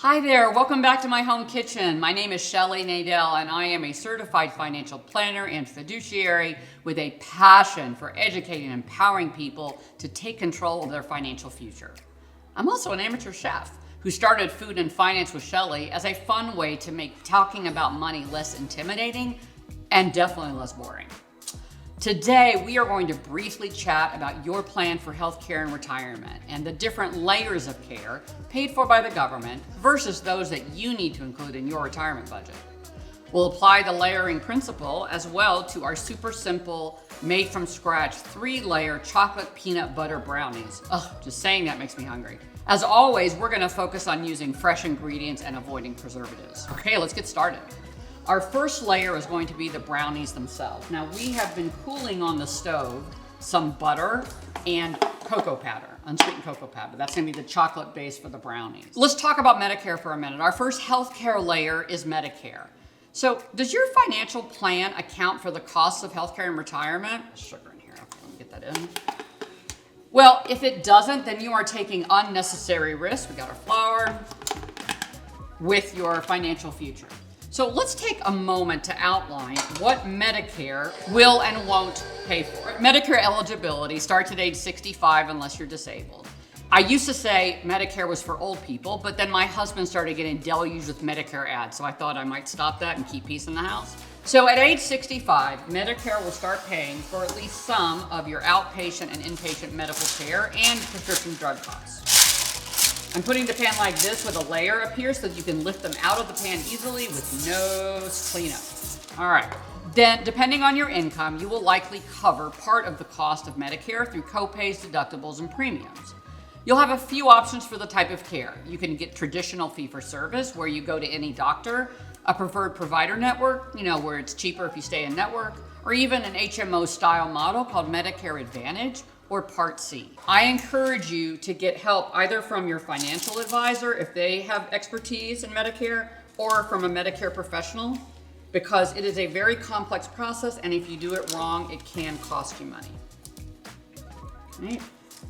Hi there, welcome back to my home kitchen. My name is Shelley.nadel and I am a certified financial planner and fiduciary with a passion for educating and empowering people to take control of their financial future. I'm also an amateur chef who started Food and Finance with Shelley as a fun way to make talking about money less intimidating and definitely less boring. Today, we are going to briefly chat about your plan for healthcare and retirement and the different layers of care paid for by the government versus those that you need to include in your retirement budget. We'll apply the layering principle as well to our super simple, made from scratch 3-layer chocolate peanut butter brownies. Ugh, just saying that makes me hungry. As always, we're gonna focus on using fresh ingredients and avoiding preservatives. Okay, let's get started. Our first layer is going to be the brownies themselves. Now we have been cooling on the stove some butter and cocoa powder, unsweetened cocoa powder. That's gonna be the chocolate base for the brownies. Let's talk about Medicare for a minute. Our first healthcare layer is Medicare. So does your financial plan account for the costs of healthcare and retirement? Sugar in here, okay, let me get that in. Well, if it doesn't, then you are taking unnecessary risks. We got our flour with your financial future. So let's take a moment to outline what Medicare will and won't pay for. Medicare eligibility starts at age 65 unless you're disabled. I used to say Medicare was for old people, but then my husband started getting deluged with Medicare ads, so I thought I might stop that and keep peace in the house. So at age 65, Medicare will start paying for at least some of your outpatient and inpatient medical care and prescription drug costs. I'm putting the pan like this with a layer up here so that you can lift them out of the pan easily with no cleanup. All right, then depending on your income, you will likely cover part of the cost of Medicare through copays, deductibles, and premiums. You'll have a few options for the type of care. You can get traditional fee-for-service, where you go to any doctor, a preferred provider network, where it's cheaper if you stay in network, or even an HMO style model called Medicare Advantage, or Part C. I encourage you to get help either from your financial advisor if they have expertise in Medicare, or from a Medicare professional, because it is a very complex process, and if you do it wrong, it can cost you money. Okay.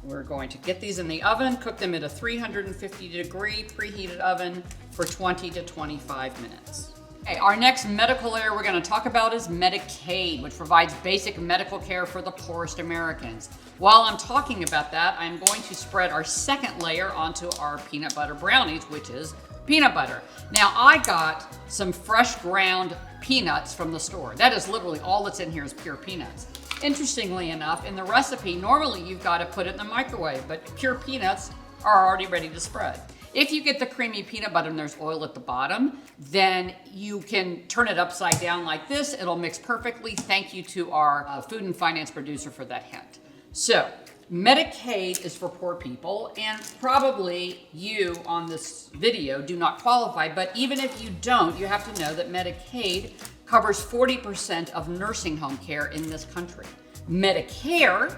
We're going to get these in the oven, cook them at a 350-degree preheated oven for 20 to 25 minutes. Okay, our next medical layer we're going to talk about is Medicaid, which provides basic medical care for the poorest Americans. While I'm talking about that, I'm going to spread our second layer onto our peanut butter brownies, which is peanut butter. Now, I got some fresh ground peanuts from the store. That is literally all that's in here is pure peanuts. Interestingly enough, in the recipe, normally you've got to put it in the microwave, but pure peanuts are already ready to spread. If you get the creamy peanut butter and there's oil at the bottom, then you can turn it upside down like this. It'll mix perfectly. Thank you to our food and finance producer for that hint. So, Medicaid is for poor people, and probably you on this video do not qualify, but even if you don't, you have to know that Medicaid covers 40% of nursing home care in this country. Medicare,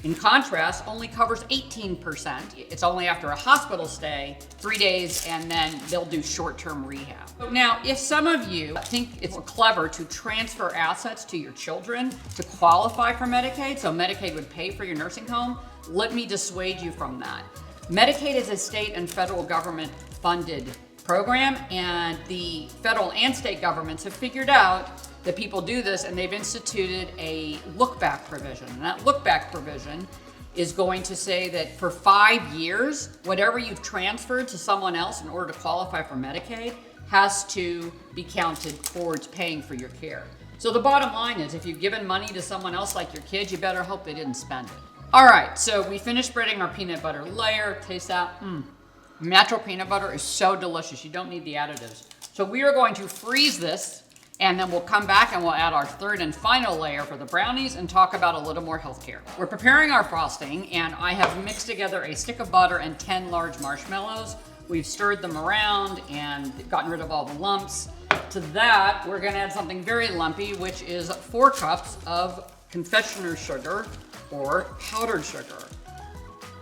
in contrast, only covers 18%. It's only after a hospital stay, 3 days, and then they'll do short-term rehab. Now, if some of you think it's clever to transfer assets to your children to qualify for Medicaid, so Medicaid would pay for your nursing home, let me dissuade you from that. Medicaid is a state and federal government funded program, and the federal and state governments have figured out that people do this, and they've instituted a look-back provision. And that look-back provision is going to say that for 5 years, whatever you've transferred to someone else in order to qualify for Medicaid has to be counted towards paying for your care. So the bottom line is, if you've given money to someone else like your kids, you better hope they didn't spend it. All right, so we finished spreading our peanut butter layer. Taste that. Natural peanut butter is so delicious. You don't need the additives. So we are going to freeze this, and then we'll come back and we'll add our third and final layer for the brownies and talk about a little more healthcare. We're preparing our frosting, and I have mixed together a stick of butter and 10 large marshmallows. We've stirred them around and gotten rid of all the lumps. To that, we're gonna add something very lumpy, which is 4 cups of confectioner's sugar or powdered sugar.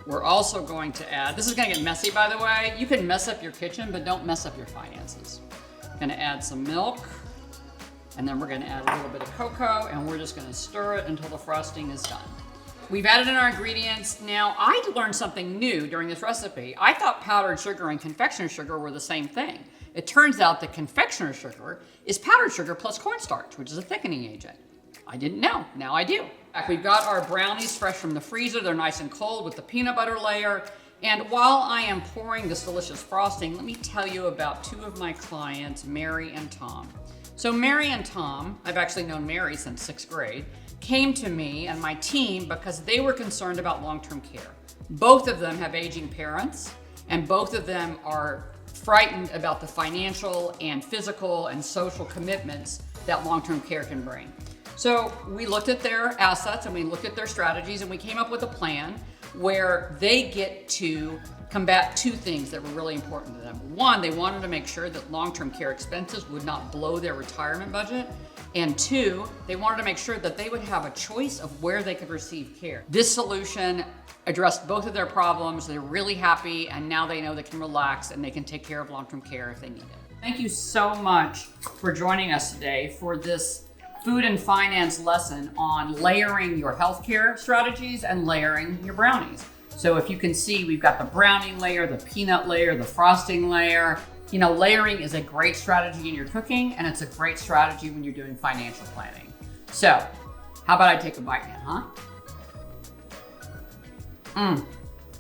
We're also going to add, this is gonna get messy by the way, you can mess up your kitchen, but don't mess up your finances. Gonna add some milk, and then we're gonna add a little bit of cocoa, and we're just gonna stir it until the frosting is done. we've added in our ingredients. Now, I learned something new during this recipe. I thought powdered sugar and confectioner's sugar were the same thing. It turns out that confectioner's sugar is powdered sugar plus cornstarch, which is a thickening agent. I didn't know, now I do. We've got our brownies fresh from the freezer. They're nice and cold with the peanut butter layer. And while I am pouring this delicious frosting, let me tell you about two of my clients, Mary and Tom. So Mary and Tom, I've actually known Mary since 6th grade, came to me and my team because they were concerned about long-term care. Both of them have aging parents, and both of them are frightened about the financial and physical and social commitments that long-term care can bring. So we looked at their assets and we looked at their strategies, and we came up with a plan where they get to combat two things that were really important to them. One, they wanted to make sure that long-term care expenses would not blow their retirement budget. And two, they wanted to make sure that they would have a choice of where they could receive care. This solution addressed both of their problems. They're really happy, and now they know they can relax and they can take care of long-term care if they need it. Thank you so much for joining us today for this food and finance lesson on layering your healthcare strategies and layering your brownies. So if you can see, we've got the brownie layer, the peanut layer, the frosting layer. You know, layering is a great strategy in your cooking, and it's a great strategy when you're doing financial planning. So how about I take a bite now, huh?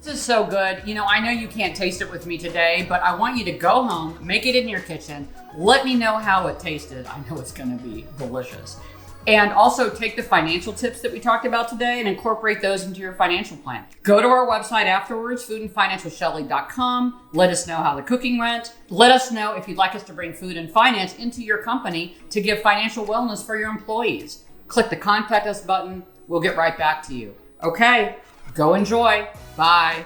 This is so good. You know, I know you can't taste it with me today, but I want you to go home, make it in your kitchen. Let me know how it tasted. I know it's gonna be delicious. And also take the financial tips that we talked about today and incorporate those into your financial plan. Go to our website afterwards, foodandfinance.shelley.com. Let us know how the cooking went. Let us know if you'd like us to bring food and finance into your company to give financial wellness for your employees. Click the contact us button. We'll get right back to you. Okay, go enjoy. Bye.